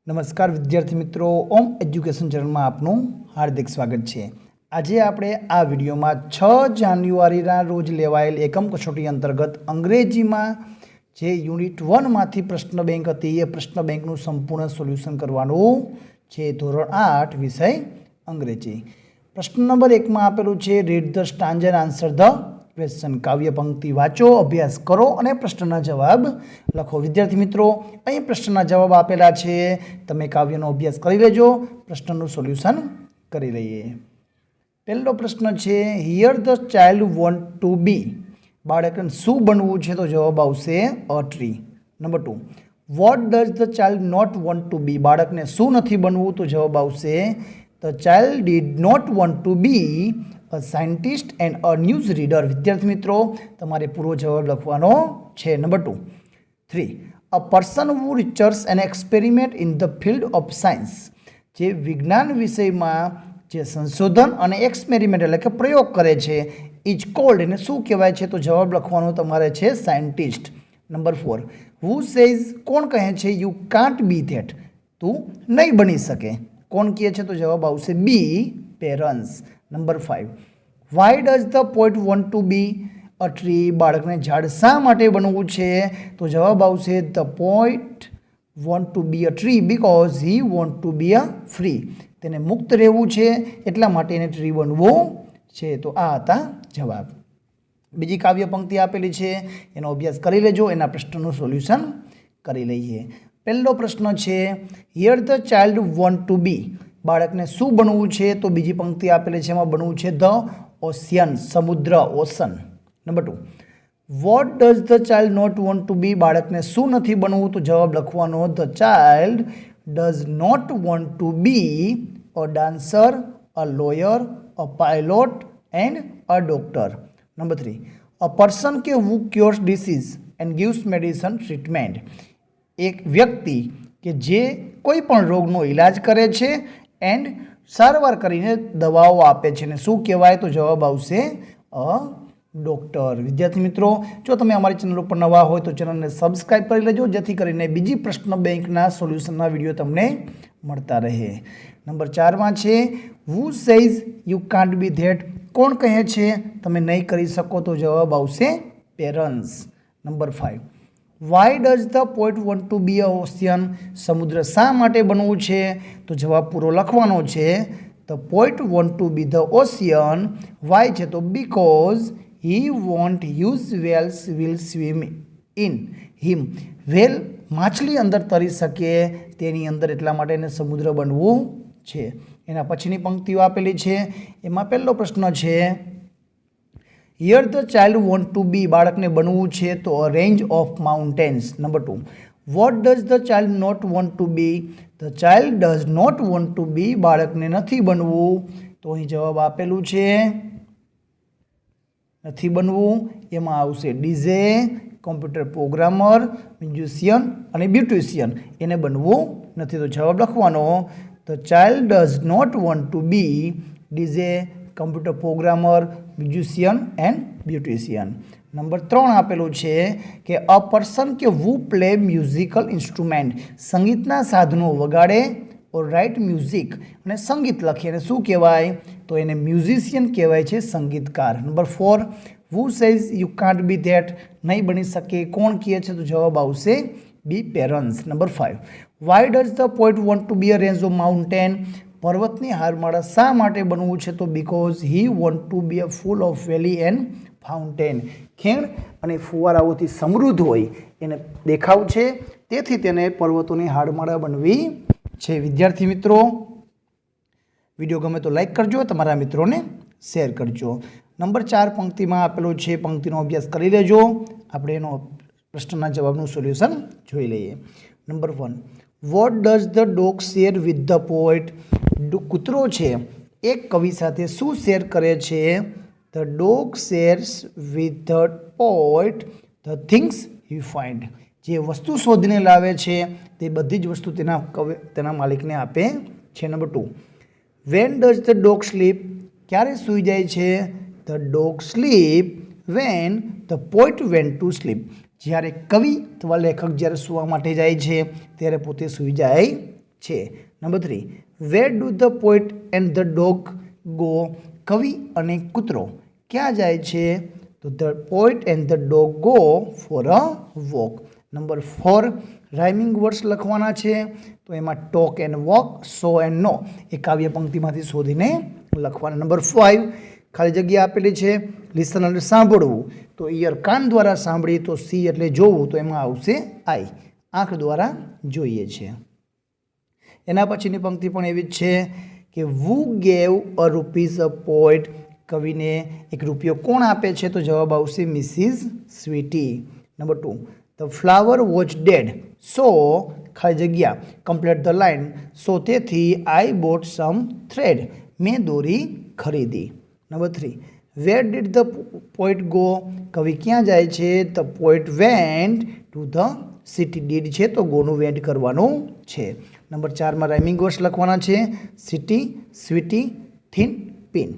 નમસ્કાર વિદ્યાર્થી મિત્રો, ઓમ એજ્યુકેશન ચેનલમાં આપનું હાર્દિક સ્વાગત છે। આજે આપણે આ વિડીયોમાં 6 જાન્યુઆરીના રોજ લેવાયેલ એકમ કસોટી અંતર્ગત અંગ્રેજીમાં જે યુનિટ 1 માંથી પ્રશ્ન બેંક હતી એ પ્રશ્ન બેંકનું સંપૂર્ણ સોલ્યુશન કરવાનું છે। ધોરણ 8 વિષય અંગ્રેજી। પ્રશ્ન નંબર 1 માં આપેલું છે read the stanza and answer the question. કાવ્ય પંક્તિ વાંચો, અભ્યાસ કરો અને પ્રશ્નના જવાબ લખો। વિદ્યાર્થી મિત્રો, અહીં પ્રશ્નના જવાબ આપેલા છે, તમે કાવ્યનો અભ્યાસ કરી લેજો, પ્રશ્નનું સોલ્યુશન કરી લઈએ। પહેલો પ્રશ્ન છે here the child want to be. બાળકને શું બનવું છે તો જવાબ આવશે a tree. Number 2 what does the child not want to be. બાળકને શું નથી બનવું તો જવાબ આવશે the child did not want to be a scientist and a news reader. વિદ્યાર્થી મિત્રો, તમારે પૂરો જવાબ લખવાનો છે। Number 3 a person who research and experiment in the field of science. જે વિજ્ઞાન વિષયમાં જે સંશોધન અને એક્સપેરિમેન્ટ એટલે કે પ્રયોગ કરે છે ઇઝ કોલ્ડ, એને શું કહેવાય છે તો જવાબ લખવાનો તમારે છે સાયન્ટિસ્ટ। નંબર 4 હુ સેઝ, કોણ કહે છે યુ કાન્ટ બી ધેટ, તું નહીં બની શકે, કોણ કહે છે તો જવાબ આવશે be parents. Number 5 why does the poet want to be a tree. બાળકને ઝાડ શા માટે બનવું છે તો જવાબ આવશે the poet want to be a tree because he want to be a free. તેને મુક્ત રહેવું છે એટલા માટે એને ટ્રી બનવું છે। તો આ હતા જવાબ। બીજી કાવ્ય પંક્તિ આપેલી છે, એનો અભ્યાસ કરી લેજો, એના પ્રશ્નનું સોલ્યુશન કરી લઈએ। પહેલો પ્રશ્ન છે here the child want to be. બાળકને શું બનવું છે તો બીજી પંક્તિ આપેલી છે, એમાં બનવું છે ધ ઓશિયન, સમુદ્ર, ocean. Number 2 what does the child not want to be. બાળકને શું નથી બનવું તો જવાબ લખવાનો the child does not want to be a dancer, a lawyer, a pilot and a doctor. Number 3 a person કે who cures disease and gives medicine treatment. એક વ્યક્તિ કે જે કોઈ પણ રોગનો ઇલાજ કરે છે એન્ડ સારવાર કરીને દવાઓ આપે છે, ને શું કહેવાય તો જવાબ આવશે અ ડૉક્ટર। વિદ્યાર્થી મિત્રો, જો તમે અમારી ચેનલ ઉપર નવા હોય તો ચેનલને સબસ્ક્રાઈબ કરી લેજો, જેથી કરીને બીજી પ્રશ્ન બેંકના સોલ્યુશનના વિડીયો તમને મળતા રહે। નંબર 4 માં છે who says you can't be that. કોણ કહે છે તમે નહીં કરી શકો તો જવાબ આવશે parents. Number 5 why does the poet want to be a ocean. સમુદ્ર શા માટે બનવું છે તો જવાબ પૂરો લખવાનો છે the poet want to be the ocean. Why છે તો because he want use whales will swim in him. Whale માછલી અંદર તરી શકે તેની અંદર, એટલા માટે એને સમુદ્ર બનવું છે। એના પછીની પંક્તિઓ આપેલી છે, એમાં પહેલો પ્રશ્ન છે here the child want to be. બાળકને બનવું છે તો a range of mountains. Number 2 what does the child not want to be. The child does not want to be. બાળકને નથી બનવું તો અહીં જવાબ આપેલું છે નથી બનવું, એમાં આવશે ડીજે, કોમ્પ્યુટર પ્રોગ્રામર, મ્યુઝિશિયન અને બ્યુટિશિયન। એને બનવું નથી તો જવાબ લખવાનો the child does not want to be DJ, computer programmer, musician and beautician. Number 3 આપેલું છે કે અ પર્સન કે હુ પ્લે મ્યુઝિકલ ઇન્સ્ટ્રુમેન્ટ। સંગીતના સાધનો વગાડે ઓર રાઇટ મ્યુઝિક, અને સંગીત લખે એને શું કહેવાય તો એને મ્યુઝિશિયન કહેવાય છે, સંગીતકાર। Number 4 who says you can't be that. નહીં બની શકે, કોણ કહે છે તો જવાબ આવશે be parents. Number 5 why does the poet want to be a range of mountain. પર્વતની હારમાળા શા માટે બનવું છે તો because he want to be a full of valley and fountain. ખીણ અને ફુવારાઓથી સમૃદ્ધ હોય એને દેખાવ છે, તેથી તેને પર્વતોની હારમાળા બનવી છે। વિદ્યાર્થી મિત્રો, વિડીયો ગમે તો લાઈક કરજો, તમારા મિત્રોને શેર કરજો। નંબર 4 પંક્તિમાં આપેલો છે, પંક્તિનો અભ્યાસ કરી લેજો, આપણે એનો પ્રશ્નના જવાબનું સોલ્યુશન જોઈ લઈએ। Number 1 vote does the dog share with the poet. કૂતરો છે એક કવિ સાથે શું શેર કરે છે the dog shares with the poet the things he find. જે વસ્તુ શોધીને લાવે છે તે બધી જ વસ્તુ તેના માલિકને આપે છે। Number 2 when does the dog sleep. ક્યારે સૂઈ જાય છે the dog sleep when the poet went to sleep. જ્યારે કવિ અથવા લેખક જ્યારે સૂવા માટે જાય છે ત્યારે પોતે સૂઈ જાય છે. Number 3, where do the poet and the dog go? કવિ અને કૂતરો ક્યાં જાય છે? તો the poet and the dog go for a walk. Number 4, rhyming words લખવાના છે. તો એમાં talk and walk, so and no એ કાવ્ય પંક્તિમાંથી શોધીને લખવાના. નંબર 5, ખાલી જગ્યા આપેલી છે. લિસન એટલે સાંભળવું, તો ઇયર કાન દ્વારા સાંભળી, તો સી એટલે જોવું, તો એમાં આવશે આઈ, આંખ દ્વારા જોઈએ છે. એના પછીની પંક્તિ પણ એવી જ છે કે who gave a rupees a poet? કવિને 1 રૂપિયો કોણ આપે છે? તો જવાબ આવશે Mrs Sweety. Number 2, the flower was dead, so ખાલી જગ્યા કમ્પ્લીટ ધ લાઇન, સો તેથી આઈ બોટ સમ થ્રેડ, મેં દોરી ખરીદી. Number 3, where did the poet go? કવિ ક્યાં જાય છે? The poet went to the city. Did છે તો ગોનું વેન્ટ કરવાનું છે. નંબર 4માં રાઇમિંગ વર્ડ્સ લખવાના છે. City, sweety, thin, pin.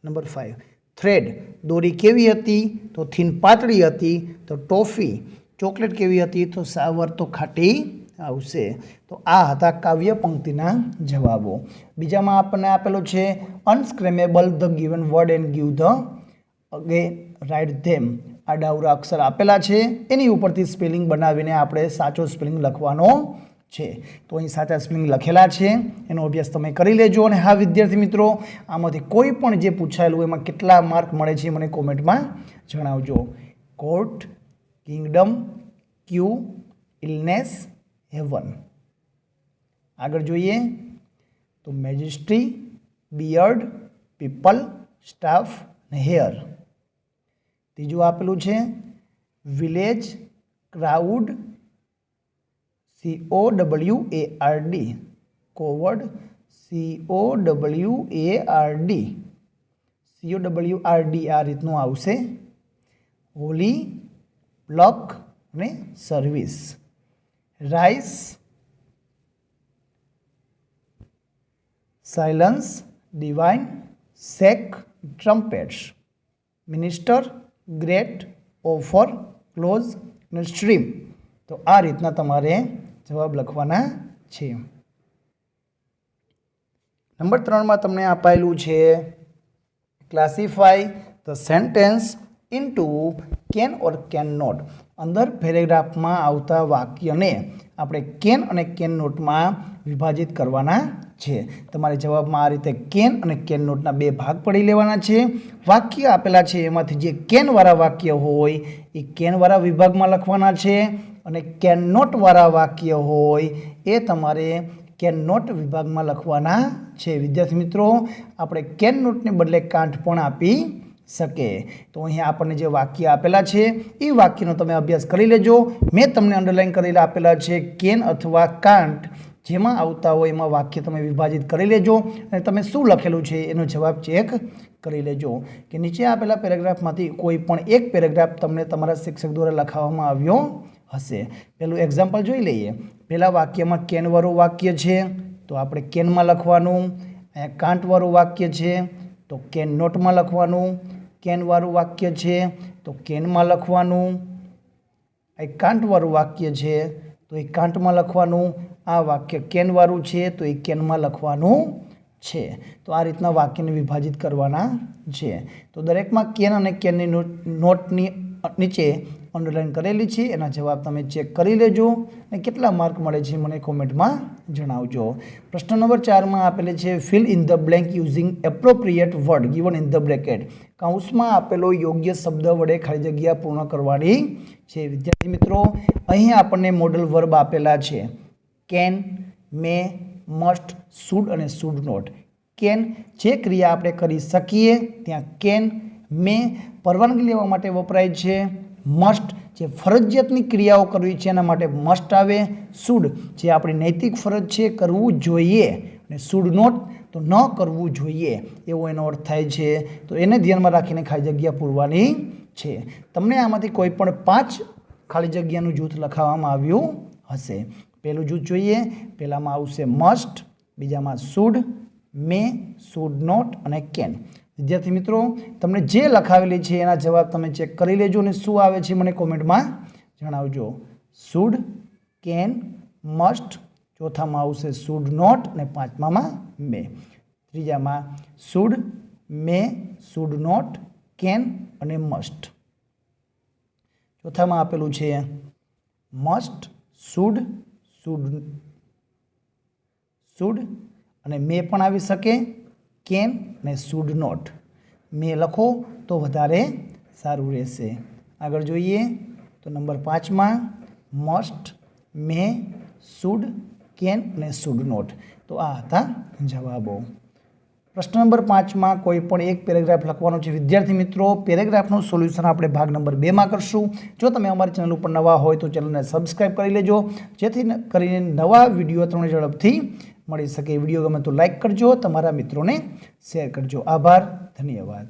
Number 5, thread દોરી કેવી હતી? તો થીન પાતળી હતી. તો ટોફી ચોકલેટ કેવી હતી? તો સાવર તો ખાટી આવશે. તો આ હતા કાવ્ય પંક્તિના જવાબો. બીજામાં આપણને આપેલો છે unscramble the given word and give the again write them. આડાઅવળા અક્ષર આપેલા છે, એની ઉપરથી સ્પેલિંગ બનાવીને આપણે સાચો સ્પેલિંગ લખવાનો છે. તો અહીં સાચા સ્પેલિંગ લખેલા છે, એનો અભ્યાસ તમે કરી લેજો. અને હા વિદ્યાર્થી મિત્રો, આમાંથી કોઈ પણ જે પૂછાયેલું એમાં કેટલા માર્ક મળે છે મને કોમેન્ટમાં જણાવજો. કોર્ટ, કિંગડમ, ક્યુ, ઇલનેસ, હેવન. આગળ જોઈએ તો મેજેસ્ટ્રી, બિયર્ડ, પીપલ, સ્ટાફ અને હેર. ત્રીજું આપેલું છે વિલેજ, ક્રાઉડ, COWARD, કોવર્ડ, COWARD આ રીતનું આવશે. હોલી, બ્લોક અને સર્વિસ. રાઇસ, સાયલન્સ, ડિવાઇન, સેક, ટ્રમ્પેટ્સ. મિનિસ્ટર, ગ્રેટ, ઓફર, ક્લોઝ અને સ્ટ્રીમ. તો આ રીતના તમારે જવાબ લખવાના છે. નંબર 3માં તમને અપાયેલું છે classify the sentence into can or can not. અંદર પેરેગ્રાફમાં આવતા વાક્યને આપણે કેન અને કેન નોટમાં વિભાજિત કરવાના છે. તમારે જવાબમાં આ રીતે કેન અને કેન નોટના 2 ભાગ પડી લેવાના છે. વાક્ય આપેલા છે એમાંથી જે કેનવાળા વાક્ય હોય એ કેનવાળા વિભાગમાં લખવાના છે, અને કેન નોટવાળા વાક્ય હોય એ તમારે કેન નોટ વિભાગમાં લખવાના છે. વિદ્યાર્થી મિત્રો, આપણે કેન નોટને બદલે કાંઠ પણ આપી શકે. તો અહીંયા આપણને જે વાક્ય આપેલા છે એ વાક્યનો તમે અભ્યાસ કરી લેજો. મેં તમને અંડરલાઈન કરેલા આપેલા છે કેન અથવા કાંઠ, જેમાં આવતા હોય એમાં વાક્ય તમે વિભાજિત કરી લેજો અને તમે શું લખેલું છે એનો જવાબ ચેક કરી લેજો. કે નીચે આપેલા પેરેગ્રાફમાંથી કોઈ પણ એક પેરેગ્રાફ તમને તમારા શિક્ષક દ્વારા લખાવવામાં આવ્યો હશે. પેલું એક્ઝામ્પલ જોઈ લઈએ. પહેલા વાક્યમાં કેનવાળું વાક્ય છે તો આપણે કેનમાં લખવાનું. અહીંયા કાંટવાળું વાક્ય છે તો કેન નોટમાં લખવાનું. કેનવાળું વાક્ય છે તો કેનમાં લખવાનું. એ કાંટવાળું વાક્ય છે તો એ કાંટમાં લખવાનું. આ વાક્ય કેનવાળું છે તો એ કેનમાં લખવાનું છે. તો આ રીતના વાક્યને વિભાજિત કરવાના છે. તો દરેકમાં કેન અને કેનની નોટની નીચે અંડરલાઈન કરેલી છે. એના જવાબ તમે ચેક કરી લેજો અને કેટલા માર્ક મળે છે મને કોમેન્ટમાં જણાવજો. પ્રશ્ન નંબર 4માં આપેલી છે fill in the blank using appropriate word given in the bracket. કૌંસમાં આપેલો યોગ્ય શબ્દ વડે ખાલી જગ્યા પૂર્ણ કરવાની છે. વિદ્યાર્થી મિત્રો, અહીં આપણને મોડલ વર્બ આપેલા છે કેન, મે, મસ્ટ, શુડ અને શુડ નોટ. કેન જે ક્રિયા આપણે કરી શકીએ ત્યાં કેન. મે પરવાનગી લેવા માટે વપરાય છે. મસ્ટ જે ફરજિયાતની ક્રિયાઓ કરવી છે એના માટે મસ્ટ આવે. શુડ જે આપણી નૈતિક ફરજ છે કરવું જોઈએ, અને શુડ નોટ તો ન કરવું જોઈએ એવો એનો અર્થ થાય છે. તો એને ધ્યાનમાં રાખીને ખાલી જગ્યા પૂરવાની છે. તમને આમાંથી કોઈ પણ 5 ખાલી જગ્યાનું જૂથ લખાવવામાં આવ્યું હશે. પહેલું જૂથ જોઈએ. પહેલામાં આવશે મસ્ટ, બીજામાં શુડ, મે, શુડ નોટ અને કેન. વિદ્યાર્થી મિત્રો, તમને જે લખાવેલી છે એના જવાબ તમે ચેક કરી લેજો અને શું આવે છે મને કોમેન્ટમાં જણાવજો. શુડ, કેન, મસ્ટ, ચોથામાં આવશે શુડ નોટ અને પાંચમામાં મે. ત્રીજામાં should, may, should not, can અને મસ્ટ. ચોથામાં આપેલું છે મસ્ટ, શુડ, શુડ અને મે પણ આવી શકે, કેન અને શુડ નોટ. મે લખો તો વધારે સારું રહેશે. આગળ જોઈએ તો નંબર 5માં મસ્ટ, મે, શુડ, કેન અને શુડ નોટ. તો આ હતા જવાબો. પ્રશ્ન નંબર 5માં કોઈ પણ એક પેરેગ્રાફ લખવાનો છે. વિદ્યાર્થી મિત્રો, પેરેગ્રાફનું સોલ્યુશન આપણે ભાગ નંબર 2માં કરશું. જો તમે અમારી ચેનલ ઉપર નવા હોય તો ચેનલને સબસ્ક્રાઈબ કરી લેજો, જેથી કરીને નવા વિડીયો તમને ઝડપથી મળી શકે. વિડીયો ગમે તો લાઈક કરજો, તમારા મિત્રોને શેર કરજો. આભાર, ધન્યવાદ.